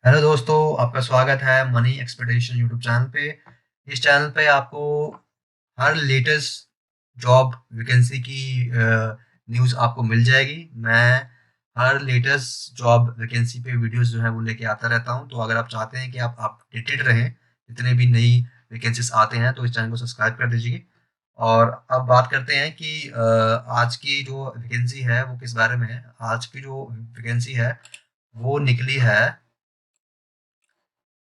Hello दोस्तों, आपका स्वागत है मनी एक्सपेक्टेशन यूट्यूब चैनल पे। इस चैनल पे आपको हर लेटेस्ट जॉब वैकेंसी की न्यूज़ आपको मिल जाएगी। मैं हर लेटेस्ट जॉब वैकेंसी पे वीडियोस जो है वो लेके आता रहता हूँ। तो अगर आप चाहते हैं कि आप अपडेटेड रहें, जितने भी नई वैकेंसीज आते हैं, तो इस चैनल को सब्सक्राइब कर दीजिए। और अब बात करते हैं कि आज की जो वैकेंसी है वो किस बारे में है। आज की जो वैकेंसी है वो निकली है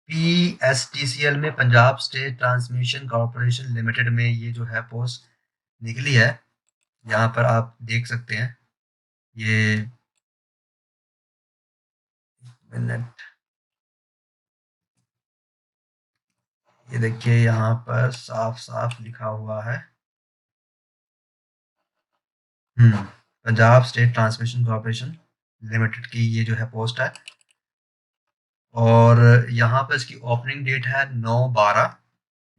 पीएसटीसीएल में, Punjab state transmission corporation limited में। ये जो है पोस्ट निकली है, यहाँ पर आप देख सकते हैं। ये मिनट, ये देखिए यहाँ पर साफ साफ लिखा हुआ है। हम्म Punjab state transmission corporation limited की ये जो है पोस्ट है। और यहाँ पर इसकी ओपनिंग डेट है 9/12।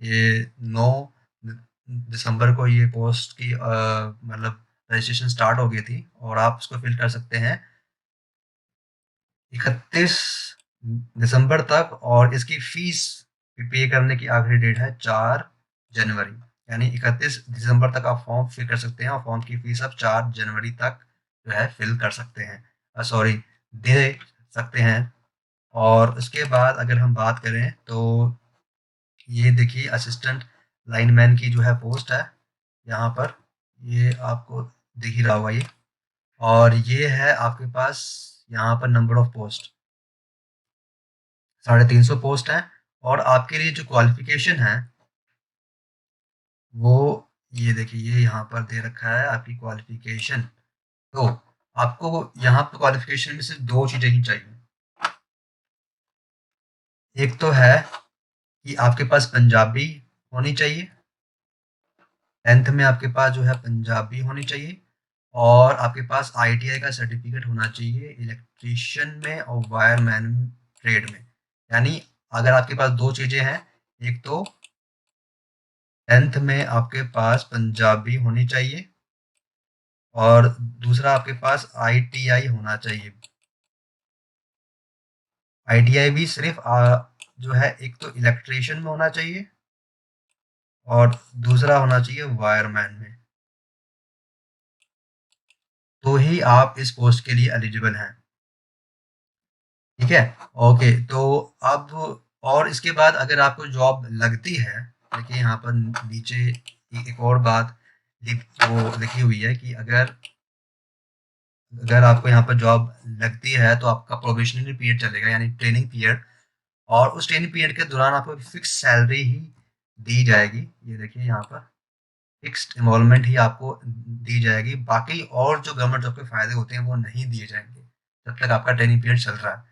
ये 9 दिसंबर को ये पोस्ट की मतलब रजिस्ट्रेशन स्टार्ट हो गई थी, और आप उसको फिल कर सकते हैं 31 दिसंबर तक। और इसकी फीस पे करने की आखिरी डेट है 4 जनवरी। यानी 31 दिसंबर तक आप फॉर्म फिल कर सकते हैं, और फॉर्म की फीस आप 4 जनवरी तक जो है फिल कर सकते हैं, सॉरी, दे सकते हैं। और उसके बाद अगर हम बात करें तो ये देखिए असिस्टेंट लाइनमैन की जो है पोस्ट है यहाँ पर। ये आपको दिख ही रहा होगा ये। और ये है आपके पास यहाँ पर नंबर ऑफ पोस्ट 350 पोस्ट है। और आपके लिए जो क्वालिफिकेशन है वो, ये देखिए ये यहाँ पर दे रखा है आपकी क्वालिफिकेशन। तो आपको यहाँ पर क्वालिफिकेशन में सिर्फ दो चीजें ही चाहिए। एक तो है कि आपके पास पंजाबी होनी चाहिए, 10th में आपके पास जो है पंजाबी होनी चाहिए। और आपके पास आईटीआई का सर्टिफिकेट होना चाहिए इलेक्ट्रिशियन में और वायरमैन ट्रेड में। यानी अगर आपके पास दो चीजें हैं, एक तो 10th में आपके पास पंजाबी होनी चाहिए, और दूसरा आपके पास आईटीआई होना चाहिए। आईटीआई भी सिर्फ जो है एक तो इलेक्ट्रिशियन में होना चाहिए, और दूसरा होना चाहिए वायरमैन में। तो ही आप इस पोस्ट के लिए एलिजिबल हैं। ठीक है। ओके, तो अब और इसके बाद अगर आपको जॉब लगती है, देखिए यहाँ पर नीचे एक और बात वो लिखी हुई है कि अगर अगर आपको यहाँ पर जॉब लगती है तो आपका प्रोबेशनरी पीरियड चलेगा, यानी ट्रेनिंग पीरियड। और उस ट्रेनिंग पीरियड के दौरान आपको फिक्स सैलरी ही दी जाएगी। ये देखिए यहाँ पर फिक्स्ड इन्वॉल्वमेंट ही आपको दी जाएगी। बाकी और जो गवर्नमेंट जॉब के फायदे होते हैं वो नहीं दिए जाएंगे जब तक आपका ट्रेनिंग पीरियड चल रहा है।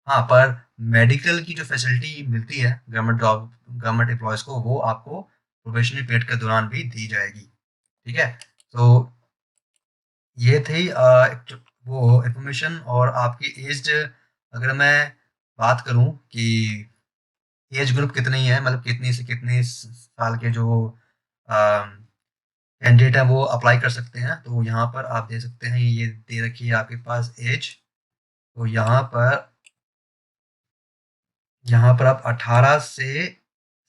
हाँ, पर मेडिकल की जो फैसिलिटी मिलती है गवर्नमेंट एम्प्लॉयज को, वो आपको प्रोबेशनरी पीरियड के दौरान भी दी जाएगी। ठीक है। तो ये थी वो इन्फॉर्मेशन। और आपकी एज, अगर मैं बात करूं कि एज ग्रुप कितनी है, मतलब कितनी से कितनी साल के जो कैंडिडेट है वो अप्लाई कर सकते हैं, तो यहाँ पर आप दे सकते हैं, ये दे रखी है आपके पास एज। तो यहाँ पर आप 18 से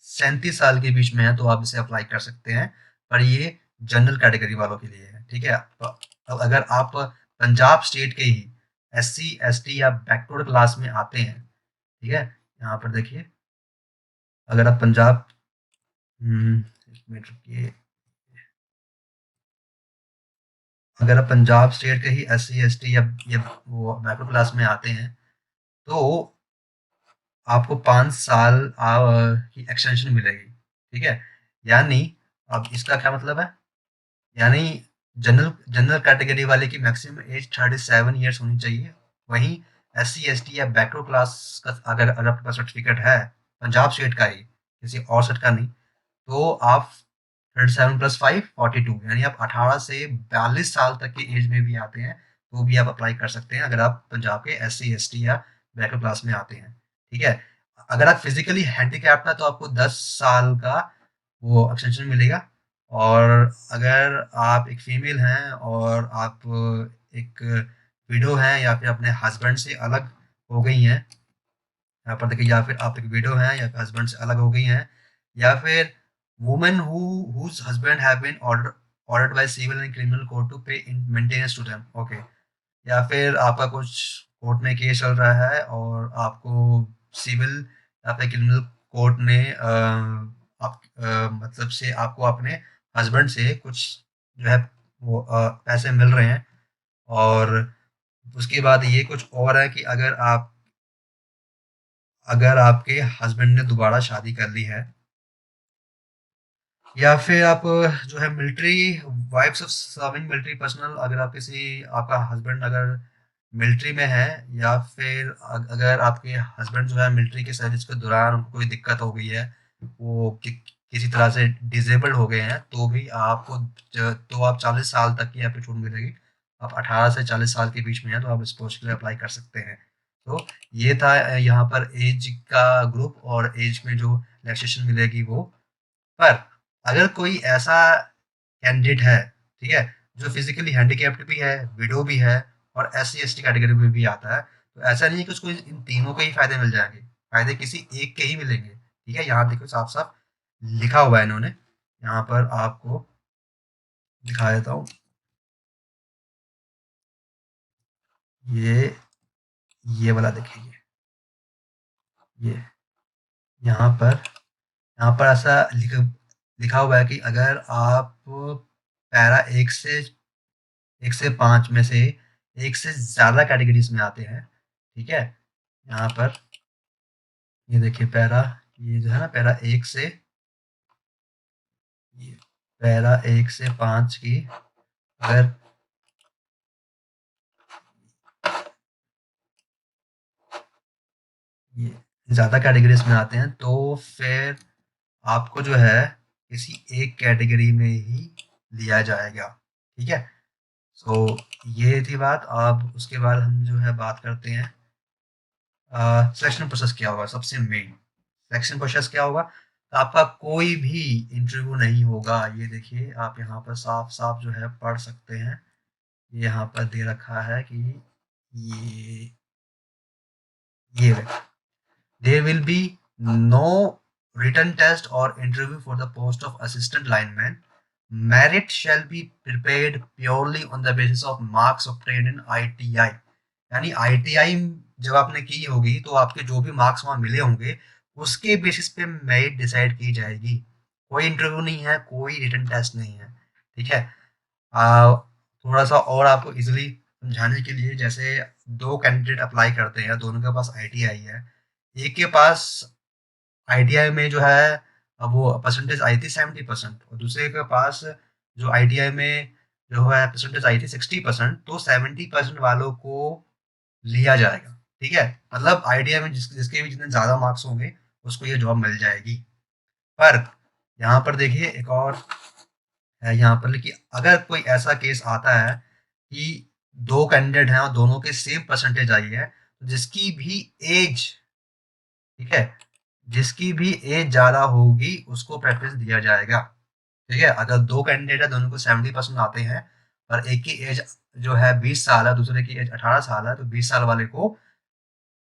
37 साल के बीच में है तो आप इसे अप्लाई कर सकते हैं। पर ये जनरल कैटेगरी वालों के लिए है। ठीक है। तो अब अगर आप पंजाब स्टेट के ही एससी एसटी या बैकवर्ड क्लास में आते हैं, ठीक है, यहाँ पर देखिए, अगर आप पंजाब, एक मिनट रुकिए, अगर आप पंजाब स्टेट के ही एससी एसटी या वो बैकवर्ड क्लास में आते हैं, तो आपको 5 साल की एक्सटेंशन मिलेगी। ठीक है। यानी अब इसका क्या मतलब है, यानी जनरल जनरल कैटेगरी वाले की मैक्सिमम एज 37 ईयर्स होनी चाहिए। वहीं एससी एसटी या बैकवर्ड क्लास का अगर आपके पास सर्टिफिकेट है पंजाब स्टेट का ही, किसी और स्टेट का नहीं, तो आप 37 + 5 42, यानी आप 18 से 42 साल तक की एज में भी आते हैं तो भी आप अप्लाई कर सकते हैं, अगर आप पंजाब के एससी एसटी या बैकवर्ड क्लास में आते हैं। ठीक है। अगर आप फिजिकली हैंडीकैप्ड है तो आपको 10 साल का वो एक्सटेंशन मिलेगा। और अगर आप एक फीमेल हैं और आप एक विडो हैं या फिर अपने हस्बैंड से अलग हो गई हैं, यहाँ पर देखिए, या फिर आप एक विडो हैं या फिर हस्बैंड से अलग हो गई हैं, या फिर women whose husband have been ordered by civil and criminal court to pay in maintenance to them, okay. या फिर आपका कुछ कोर्ट में केस चल रहा है और आपको सिविल या फिर क्रिमिनल कोर्ट ने मतलब से आपको अपने हस्बैंड से कुछ जो है वो पैसे मिल रहे हैं। और उसके बाद ये कुछ और है कि अगर आपके हस्बैंड ने दोबारा शादी कर ली है, या फिर आप जो है military wives of serving military personnel, अगर आप किसी आपका हस्बैंड अगर मिलिट्री में है, या फिर अगर आपके हस्बैंड जो है मिलिट्री के सर्विस के दौरान उनको कोई दिक्कत हो गई है, वो किसी तरह से डिसेबल्ड हो गए हैं, तो भी आपको तो आप 40 साल तक की आपको छूट मिलेगी। आप 18 से 40 साल के बीच में हैं तो आप इस पोस्ट के लिए अप्लाई कर सकते हैं। तो ये था यहाँ पर एज का ग्रुप और एज में जो रिलैक्सेशन मिलेगी वो। पर अगर कोई ऐसा कैंडिडेट है, ठीक है, जो फिजिकली हैंडीकैप्ड भी है, विडो भी है और SC/ST कैटेगरी में भी आता है, तो ऐसा नहीं है कि उसको इन तीनों के ही फायदे मिल जाएंगे, फायदे किसी एक के ही मिलेंगे। ठीक है, यहाँ देखो साफ साफ लिखा हुआ है इन्होंने, यहाँ पर आपको दिखा देता हूँ। ये ये वाला देखिए, ये यहाँ पर यहाँ पर ऐसा लिखा हुआ है कि अगर आप पैरा एक से 5 में से एक से ज़्यादा कैटेगरीज में आते हैं, ठीक है, यहाँ पर ये देखिए पैरा, ये जो है ना पैरा ये पैरा 1 से 5 की अगर ये ज़्यादा कैटेगरीज में आते हैं तो फिर आपको जो है किसी एक कैटेगरी में ही लिया जाएगा। ठीक है, सो ये थी बात। अब उसके बाद हम जो है बात करते हैं सिलेक्शन प्रोसेस क्या होगा। सबसे मेन सिलेक्शन प्रोसेस क्या होगा, तो आपका कोई भी इंटरव्यू नहीं होगा। ये देखिए आप यहाँ पर साफ साफ जो है पढ़ सकते हैं, ये यहाँ पर दे रखा है कि ये there will be no written test or interview for the post of assistant lineman. Merit shall be prepared purely on the basis of marks obtained in ITI. यानी ITI जब आपने की होगी तो आपके जो भी मार्क्स वहाँ मिले होंगे उसके बेसिस पे मेरिट डिसाइड की जाएगी। कोई इंटरव्यू नहीं है, कोई रिटन टेस्ट नहीं है। ठीक है, थोड़ा सा और आपको इजीली समझाने के लिए, जैसे दो कैंडिडेट अप्लाई करते हैं, दोनों के पास ITI है। एक के पास ITI में जो है अब वो परसेंटेज आई थी 70%, और दूसरे के पास जो ITI में जो है परसेंटेज आई थी 60%, तो 70% वालों को लिया जाएगा। ठीक है, मतलब ITI में जिसके भी जितने ज़्यादा मार्क्स होंगे उसको ये जॉब मिल जाएगी। पर यहाँ पर देखिए एक और है यहाँ पर कि अगर कोई ऐसा केस आता है कि दो कैंडिडेट हैं और दोनों के सेम परसेंटेज आई है, तो जिसकी भी एज, ठीक है, जिसकी भी एज ज़्यादा होगी उसको प्रेफरेंस दिया जाएगा। ठीक है, अगर दो कैंडिडेट है, दोनों को 70% आते हैं और एक की एज जो है 20 साल है, दूसरे की एज 18 साल है, तो 20 साल वाले को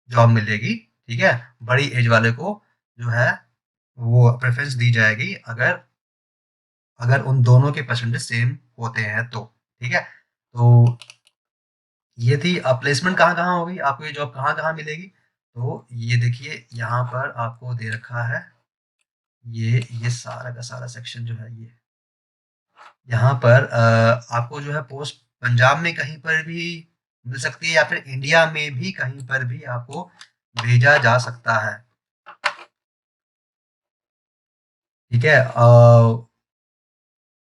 जॉब मिलेगी। ठीक है, बड़ी एज वाले को जो है वो प्रेफरेंस दी जाएगी अगर अगर उन दोनों के परसेंटेज सेम होते हैं तो। ठीक है, तो ये थी प्लेसमेंट कहाँ कहाँ होगी, आपको ये जॉब कहाँ कहाँ मिलेगी। तो ये देखिए यहाँ पर आपको दे रखा है, ये सारा का सारा सेक्शन जो है ये यहाँ पर आपको जो है पोस्ट पंजाब में कहीं पर भी मिल सकती है, या फिर इंडिया में भी कहीं पर भी आपको भेजा जा सकता है। ठीक है,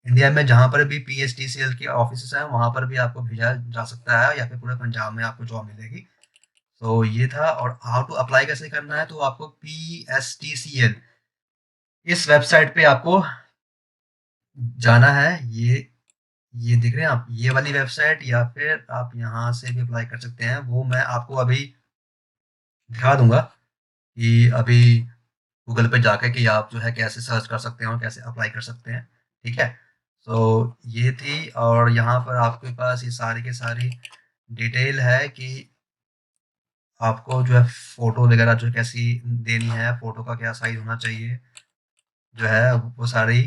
इंडिया में जहाँ पर भी PSTCL के ऑफिस हैं वहाँ पर भी आपको भेजा जा सकता है, या फिर पूरे पंजाब में आपको जॉब मिलेगी। तो ये था। और हाउ टू अप्लाई कैसे करना है, तो आपको PSTCL इस वेबसाइट पे आपको जाना है। ये दिख रहे हैं आप, ये वाली वेबसाइट, या फिर आप यहाँ से भी अप्लाई कर सकते हैं। वो मैं आपको अभी दिखा दूंगा कि अभी गूगल पे जाके कि आप जो है कैसे सर्च कर सकते हैं और कैसे अप्लाई कर सकते हैं। ठीक है, तो ये थी। और यहाँ पर आपके पास ये सारी की सारी डिटेल है कि आपको जो है फ़ोटो वगैरह जो है कैसी देनी है, फ़ोटो का क्या साइज़ होना चाहिए, जो है वो सारी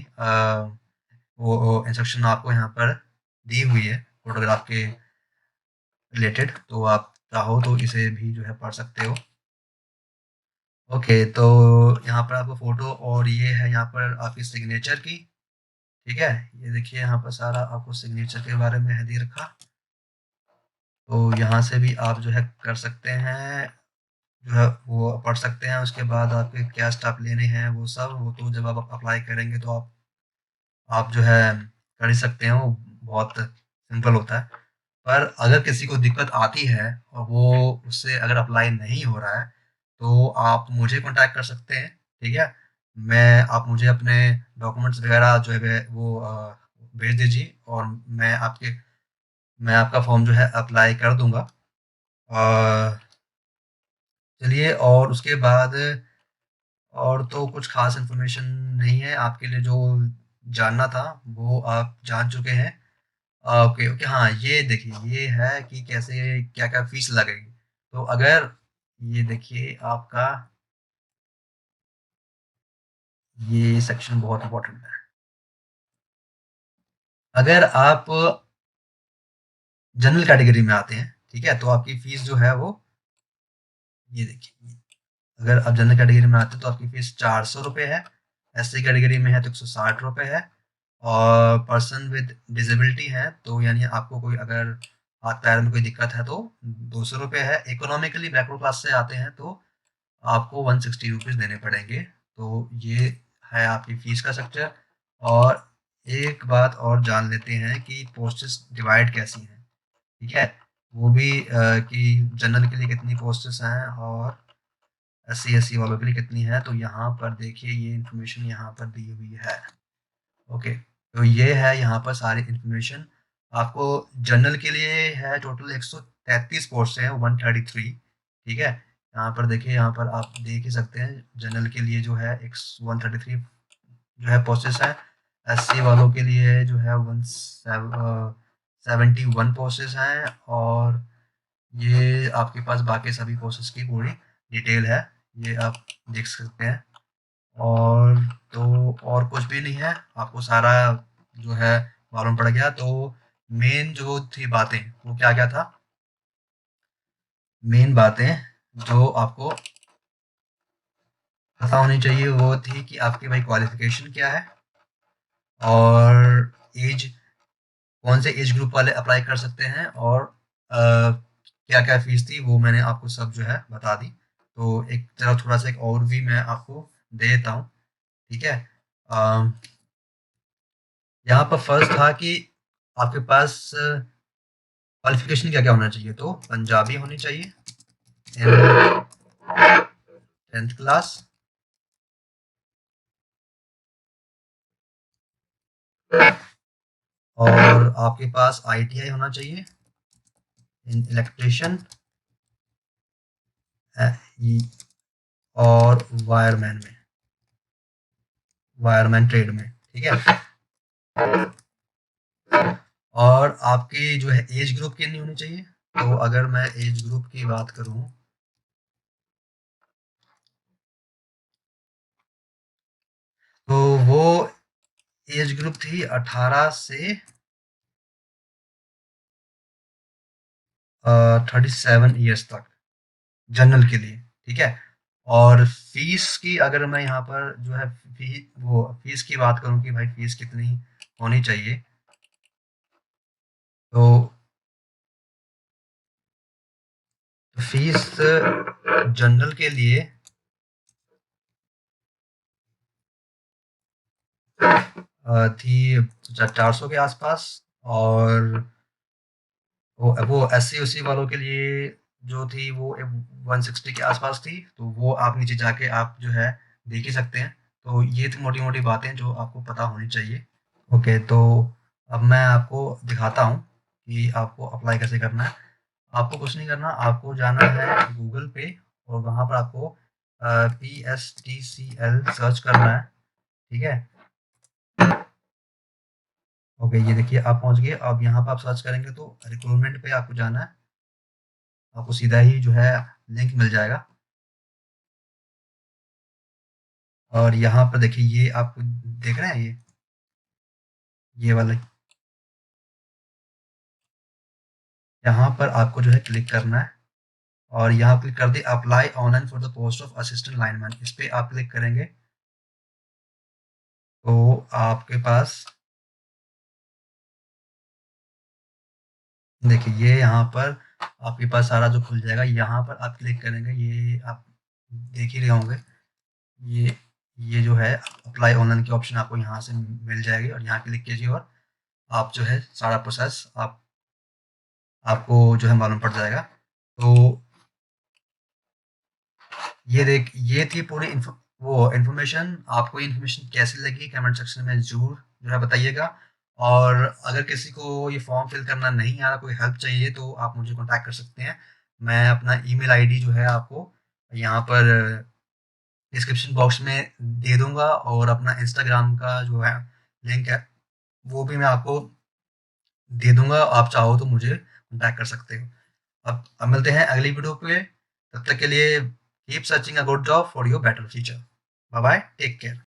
वो इंस्ट्रक्शन आपको यहाँ पर दी हुई है फ़ोटोग्राफ के रिलेटेड, तो आप चाहो तो इसे भी जो है पढ़ सकते हो। ओके, तो यहाँ पर आपको फ़ोटो और ये है यहाँ पर आपकी सिग्नेचर की, ठीक है? ये देखिए यहाँ पर सारा आपको सिग्नेचर के बारे में है दे रखा। तो यहाँ से भी आप जो है कर सकते हैं, जो है वो पढ़ सकते हैं। उसके बाद आपके क्या स्टेप लेने हैं वो सब, वो तो जब आप अप्लाई करेंगे तो आप जो है कर ही सकते हैं, वो बहुत सिंपल होता है। पर अगर किसी को दिक्कत आती है और वो उससे अगर अप्लाई नहीं हो रहा है, तो आप मुझे कॉन्टैक्ट कर सकते हैं, ठीक है? आप मुझे अपने डॉक्यूमेंट्स वगैरह जो है वो भेज दीजिए और मैं आपका फॉर्म जो है अप्लाई कर दूँगा। अ, चलिए, और उसके बाद और तो कुछ ख़ास इन्फॉर्मेशन नहीं है आपके लिए, जो जानना था वो आप जान चुके हैं। ओके, ओके, हाँ, ये देखिए ये है कि कैसे क्या-क्या फ़ीस लगेगी। तो अगर ये देखिए आपका ये सेक्शन बहुत इम्पोर्टेंट है। अगर आप जनरल कैटेगरी में आते हैं, ठीक है? तो आपकी फ़ीस जो है वो ये देखिए, अगर आप जनरल कैटेगरी में आते हैं तो आपकी फ़ीस ₹400 है, एससी कैटेगरी में है तो ₹160 है, और पर्सन विद डिसेबिलिटी है तो यानी आपको कोई अगर हाथ-पैर में कोई दिक्कत है तो ₹200 है। इकोनॉमिकली बैकवर्ड क्लास से आते हैं तो आपको ₹160 देने पड़ेंगे। तो ये है आपकी फ़ीस का स्ट्रक्चर। और एक बात और जान लेते हैं कि पोस्टेस डिवाइड कैसी हैं, ठीक है? वो भी कि जनरल के लिए कितनी पोस्टेस हैं और एससी, एससी वालों के लिए कितनी है, तो यहाँ पर देखिए ये इन्फॉर्मेशन यहाँ पर दी हुई है। ओके, तो ये है यहाँ पर सारी इन्फॉर्मेशन। आपको जनरल के लिए है टोटल 133 पोस्ट हैं, 133, ठीक है? यहाँ पर देखिए, यहाँ पर आप देख ही सकते हैं जनरल के लिए जो है एक 133 जो है पोस्टेस हैं। एससी वालों के लिए जो है 71 पोस्टेस हैं, और ये आपके पास बाकी सभी कोर्सेज़ की पूरी डिटेल है, ये आप देख सकते हैं। और तो और कुछ भी नहीं है, आपको सारा जो है मालूम पड़ गया। तो मेन जो थी बातें, वो क्या-क्या था? मेन बातें जो आपको पता होनी चाहिए वो थी कि आपकी भाई क्वालिफ़िकेशन क्या है, और ऐज, कौन से एज ग्रुप वाले अप्लाई कर सकते हैं, और क्या-क्या फ़ीस थी वो मैंने आपको सब जो है बता दी। तो एक चलो थोड़ा-सा एक ओवरव्यू मैं आपको दे देता हूँ, ठीक है? अ, यहाँ पर फर्स्ट था कि आपके पास क्वालिफ़िकेशन क्या-क्या होना चाहिए, तो पंजाबी होनी चाहिए इन 10th क्लास, और आपके पास आईटीआई होना चाहिए इन इलेक्ट्रिशियन अ, ई और वायरमैन ट्रेड में, ठीक है? और आपकी जो है एज ग्रुप कितनी होनी चाहिए? तो अगर मैं एज ग्रुप की बात करूँ, तो वो एज ग्रुप थी 18 से 37 ईयर्स तक, जनरल के लिए, ठीक है? और फीस की अगर मैं यहाँ पर जो है फीस की बात करूँ कि भाई फीस कितनी होनी चाहिए, तो फीस जनरल के लिए थी 400 के आसपास, और वो एससी ओसी वालों के लिए जो थी वो 160 के आसपास थी। तो वो आप नीचे जाके आप जो है देख ही सकते हैं। तो ये थी मोटी मोटी बातें जो आपको पता होनी चाहिए। ओके, तो अब मैं आपको दिखाता हूँ कि आपको अप्लाई कैसे करना है। आपको कुछ नहीं करना, आपको जाना है गूगल पे, और वहाँ पर आपको PSTCL सर्च करना है, ठीक है? ओके, ये देखिए आप पहुँच गए। अब यहाँ पर आप सर्च करेंगे तो रिक्रूटमेंट पे आपको जाना है। आपको सीधा ही जो है लिंक मिल जाएगा। और यहाँ पर देखिए ये आप देख रहे हैं ये वाला, यहाँ पर आपको जो है क्लिक करना है और यहाँ क्लिक कर दिए apply online for the post of assistant lineman, इस पे आप क्लिक करेंगे तो आपके पास देखिए ये यहाँ पर आपके पास सारा जो खुल जाएगा, यहाँ पर आप क्लिक करेंगे, ये आप देख ही रहे होंगे, ये ये जो है अप्लाई ऑनलाइन की ऑप्शन आपको यहाँ से मिल जाएगी और यहाँ क्लिक कीजिए और आप जो है सारा प्रोसेस आपको जो है मालूम पड़ जाएगा। तो ये थी पूरी वो इन्फॉर्मेशन। आपको ये इन्फॉर्मेशन कैसी लगी कमेंट सेक्शन में ज़रूर जो है बताइएगा। और अगर किसी को ये फॉर्म फिल करना नहीं आ रहा, कोई हेल्प चाहिए तो आप मुझे कॉन्टैक्ट कर सकते हैं। मैं अपना ईमेल आईडी जो है आपको यहाँ पर डिस्क्रिप्शन बॉक्स में दे दूँगा और अपना इंस्टाग्राम का जो है लिंक है, वो भी मैं आपको दे दूँगा। आप चाहो तो मुझे कॉन्टैक्ट कर सकते हो। अब मिलते हैं अगली वीडियो पे, तब तक के लिए keep searching a good job for your better future. Bye bye, take care.